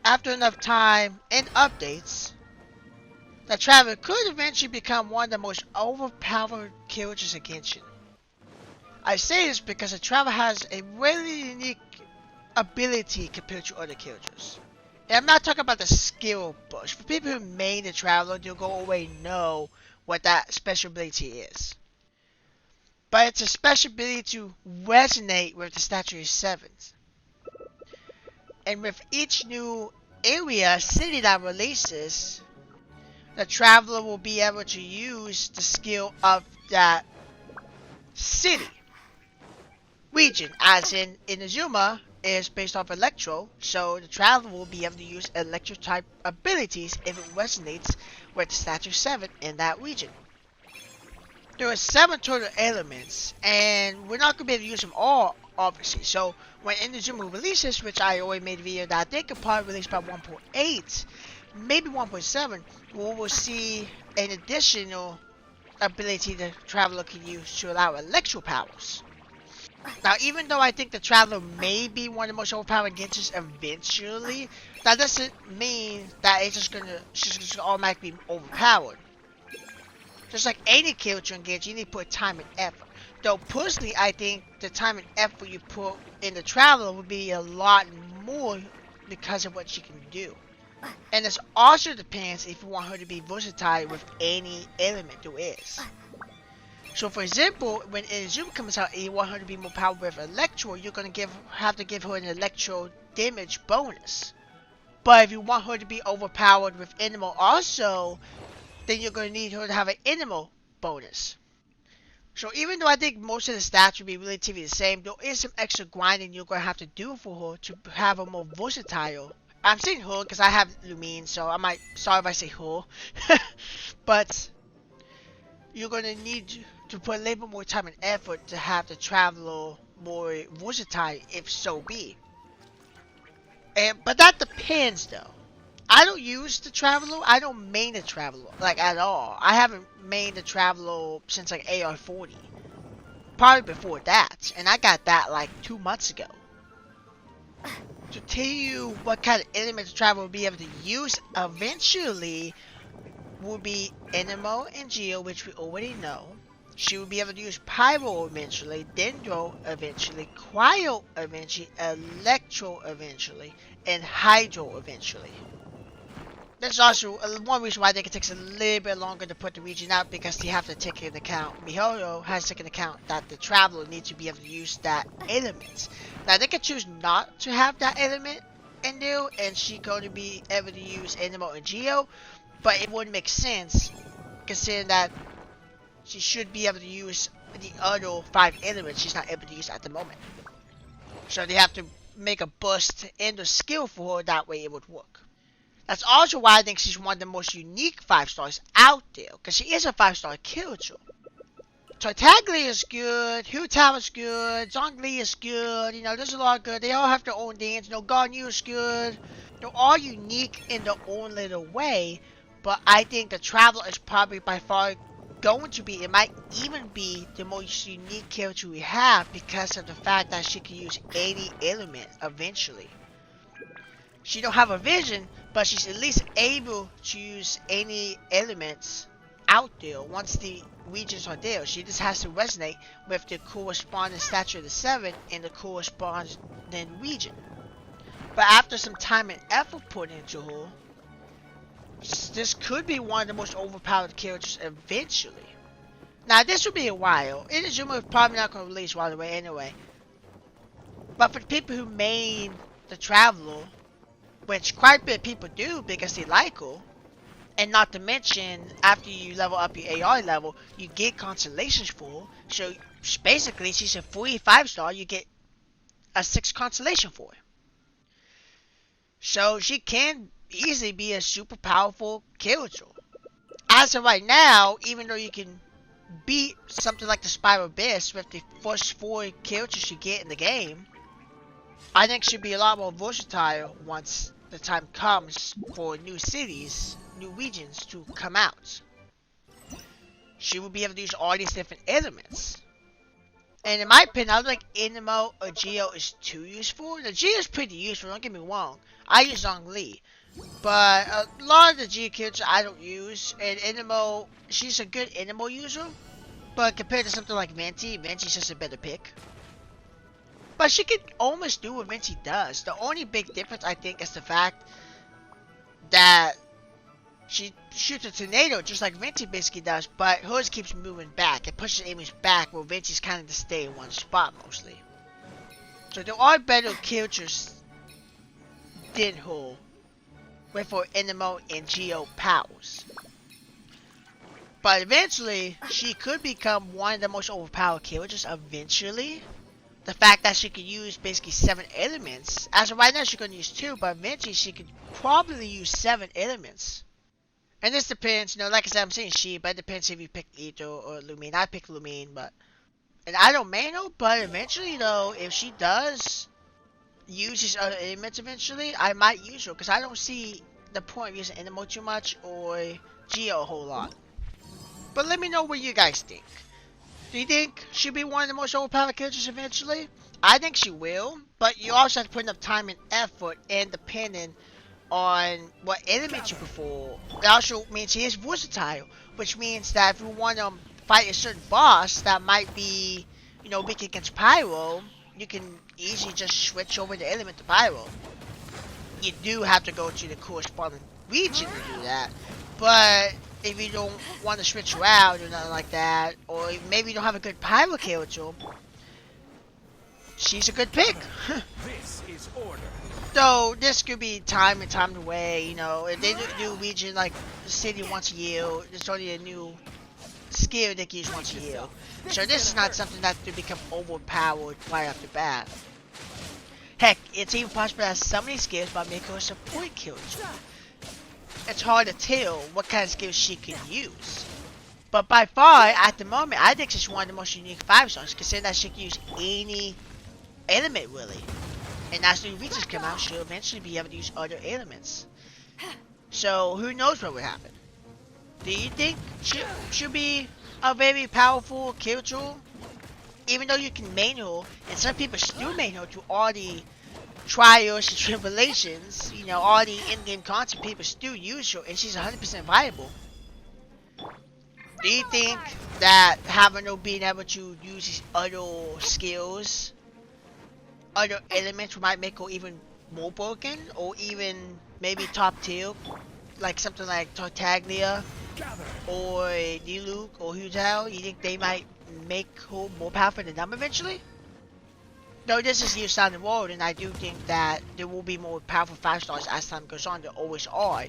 after enough time and updates, the Traveler could eventually become one of the most overpowered characters in Genshin. I say this because the Traveler has a really unique ability compared to other characters. And I'm not talking about the skill push. For people who main the Traveler, they'll go away know what that special ability is. But it's a special ability to resonate with the Statue of Sevens. And with each new area, city that releases, the Traveler will be able to use the skill of that city. Region, as in Inazuma, is based off Electro, so the Traveler will be able to use Electro type abilities if it resonates with the Statue 7 in that region. There are 7 total elements, and we're not going to be able to use them all, obviously. So when Inazuma releases, which I already made a video that they could probably release by 1.8, maybe 1.7, we will see an additional ability the Traveler can use to allow Electro powers. Now, even though I think the Traveler may be one of the most overpowered Genshins eventually, that doesn't mean that she's just gonna automatically be overpowered. Just like any character in Genshin, you need to put time and effort. Though personally, I think the time and effort you put in the Traveler would be a lot more because of what she can do. And this also depends if you want her to be versatile with any element there is. So for example, when Inazuma comes out and you want her to be more powerful with Electro, you're going to have to give her an Electro damage bonus. But if you want her to be overpowered with Animal also, then you're going to need her to have an Animal bonus. So even though I think most of the stats will be relatively the same, there is some extra grinding you're going to have to do for her to have her more versatile. I'm saying her because I have Lumine, so sorry if I say her. But you're going to need to put a little bit more time and effort to have the Traveler more versatile, if so be. But that depends though. I don't use the Traveler, I don't main the Traveler, like at all. I haven't mained the Traveler since like AR40. Probably before that, and I got that like 2 months ago. To tell you what kind of element the Traveler will be able to use eventually will be Enemo and Geo, which we already know. She will be able to use Pyro eventually, Dendro eventually, Cryo eventually, Electro eventually, and Hydro eventually. That's also one reason why I think it takes a little bit longer to put the region out, because they have to take into account, MiHoYo has to take into account that the Traveler needs to be able to use that element. Now they could choose not to have that element in there, and she's going to be able to use Enemo and Geo, but it wouldn't make sense considering that she should be able to use the other 5 elements she's not able to use at the moment. So they have to make a boost in the skill for her, that way it would work. That's also why I think she's one of the most unique 5 stars out there, because she is a 5-star character. Tartaglia is good, Hutao is good, Zhongli is good, you know, there's a lot of good. They all have their own dance, Garnier is good. They're all unique in their own little way, but I think the Traveler is probably by far going to be, it might even be the most unique character we have because of the fact that she can use any element eventually. She don't have a vision, but she's at least able to use any elements out there once the regions are there. She just has to resonate with the corresponding Statue of the 7 in the corresponding region. But after some time and effort put into her, this could be one of the most overpowered characters eventually. Now this will be a while. Inazuma is probably not going to release right away anyway. But for the people who main the Traveler, which quite a bit of people do because they like her, and not to mention after you level up your AR level, you get constellations for her. So basically she's a free 5-star, you get a 6 constellation for her. So she can easily be a super powerful character. As of right now, even though you can beat something like the Spiral Abyss with the first 4 characters you get in the game, I think she'll be a lot more versatile once the time comes for new cities, new regions to come out. She will be able to use all these different elements. And in my opinion, I don't think Inamo or Geo is too useful. The Geo is pretty useful, don't get me wrong. I use Zhongli. But a lot of the Geo characters I don't use. And Inamo, she's a good Inamo user. But compared to something like Venti, Venti's just a better pick. But she can almost do what Venti does. The only big difference, I think, is the fact that she shoots a tornado just like Venti basically does, but hers keeps moving back. It pushes enemies back, while Venti's kind of to stay in one spot mostly. So there are better characters than her with her Inamo and Geo powers. But eventually, she could become one of the most overpowered characters eventually. The fact that she could use basically 7 elements. As of right now, she could use 2, but eventually she could probably use 7 elements. And this depends, you know, like I said, I'm saying she, but it depends if you pick Ito or Lumine. I pick Lumine, but... And I don't main her, but eventually, you know, if she does use these other elements eventually, I might use her. Because I don't see the point of using Inamo too much or Geo a whole lot. But let me know what you guys think. Do you think she'll be one of the most overpowered characters eventually? I think she will, but you also have to put enough time and effort and depending on what element you prefer. It also means she is versatile, which means that if you want to fight a certain boss that might be, you know, weak against Pyro, you can easily just switch over the element to Pyro. You do have to go to the corresponding region to do that, but if you don't want to switch around or nothing like that, or maybe you don't have a good Pyro character, she's a good pick. This is order. So this could be time and time away, you know, if they do region like city once a year, there's only a new skill they can use once a year. So this is not something that to become overpowered right off the bat. Heck, it's even possible that some of these skills might make her a support character. It's hard to tell what kind of skills she can use. But by far, at the moment, I think she's one of the most unique 5-stars, considering that she can use any element really. And as new regions come out, she'll eventually be able to use other elements. So, who knows what will happen? Do you think she'll be a very powerful character? Even though you can main her, and some people still main her through all the trials and tribulations, you know, all the in-game content, people still use her, and she's 100% viable. Do you think that having her being able to use these other skills, other elements might make her even more broken, or even maybe top tier, like something like Tartaglia or Diluc or Huzhou? You think they might make her more powerful than them eventually? No, this is Year Sound the World, and I do think that there will be more powerful 5-stars as time goes on. There always are.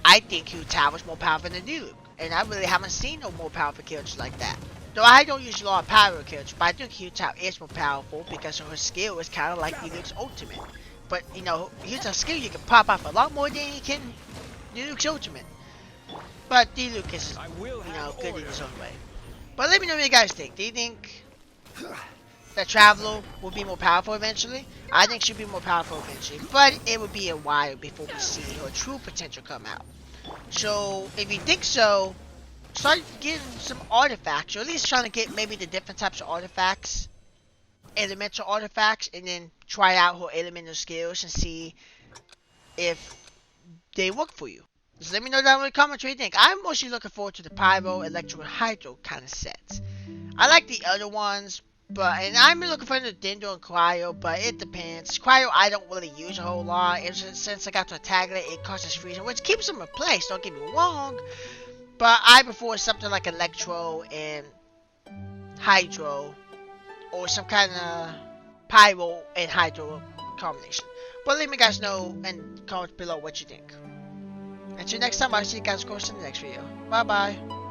I think Huzhou is more powerful than Diluc, and I really haven't seen no more powerful characters like that. Though I don't use a lot of power characters, but I think Huzhou is more powerful because her skill is kind of like Diluc's ultimate. But, you know, Huzhou's skill you can pop off a lot more than you can Diluc's ultimate. But Diluc is, you know, good in his own way. But let me know what you guys think. Do you think that Traveler will be more powerful eventually? I think she'll be more powerful eventually, but it will be a while before we see her true potential come out. So, if you think so, start getting some artifacts, or at least trying to get maybe the different types of artifacts, elemental artifacts, and then try out her elemental skills and see if they work for you. Just let me know down in the comments what you think. I'm mostly looking forward to the Pyro, Electro, and Hydro kind of sets. I like the other ones, but, and I'm looking for the Dendro and Cryo, but it depends. Cryo I don't really use a whole lot, and since I got to Tartaglia, it causes freezing, which keeps them in place, don't get me wrong. But I prefer something like Electro and Hydro, or some kind of Pyro and Hydro combination. But let me guys know in the comments below what you think. Until next time, I'll see you guys of course in the next video. Bye bye.